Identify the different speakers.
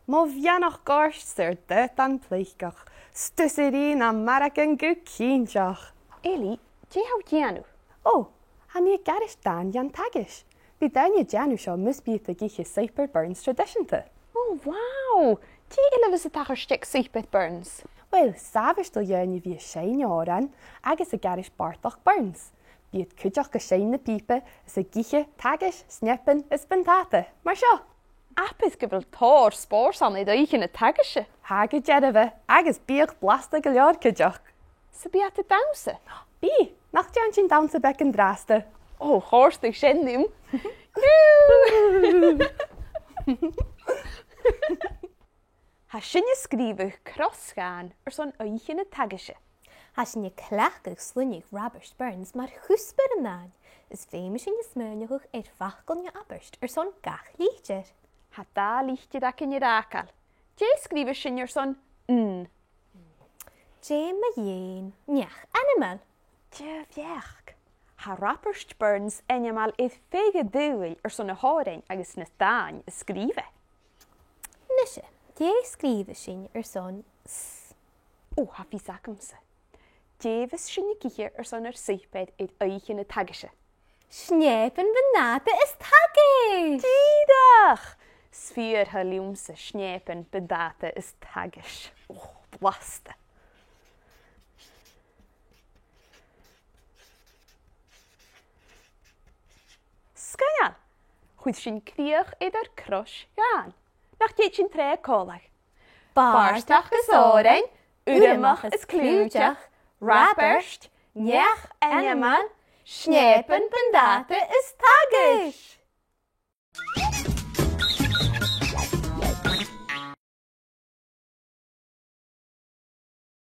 Speaker 1: Má bheannach gáistir de an pléiceach, stusaí na maracan go cínteach.
Speaker 2: Eilidh, dé hau déanú?
Speaker 1: Ó, ha ní garis dan an Taigeise. Bí daine déanú seo musbíta giche Saper Burns traditionta.
Speaker 2: Oh, wow! Dé Eilidh is a tachar stick Saper Burns?
Speaker 1: Well, savastal dhéanú bhí séine áran agus a garis Bartach Burns. Bíad cuideach go séin na pípe is a giche Taigeise snepan is bantata. Mar seo.
Speaker 2: Apis go bhfuil tóir spórs an iad éiche na Taigeise.
Speaker 1: Ha go deadamh agus bíag blasta go leor cuideach.
Speaker 2: Sa bí at a damsa?
Speaker 1: Bí, nach dean sin damsa bec an drasta.
Speaker 2: Oh, chóirstaigh sin niam. Ha sinne scríbh croscán son éiche na Taigeise.
Speaker 3: Ha sinne cleachach slunnig Robert Burns mar chusper an náin. Is féime sinne smurneach fachgon aberst son gach lítir.
Speaker 2: Ha dá líchtir ac in irácal. Dé scríbh sin son n.
Speaker 3: Dé ma dhéin, neach animal.
Speaker 2: Dé bheach. Ha Robert Burns animal féige dúil son a hárain agus na dáin is scríbh.
Speaker 3: Mischa, dé scríbh sin son s.
Speaker 2: Ó, ha bhí sacamsa. Dévis sinne giche son saipéid éiche na Taigeise.
Speaker 3: Snépen benata is Taigeise.
Speaker 2: Dídach! Sfír ha liúmsa snépen bedata is Taigeise. Oh, blasta. Scanal, chuid sin críoch ar crush gan. Nach déit sin tré cólaach. Barstach is órain, uramach is clúteach, raperst, neach animal, snépen pendata is Taigeise.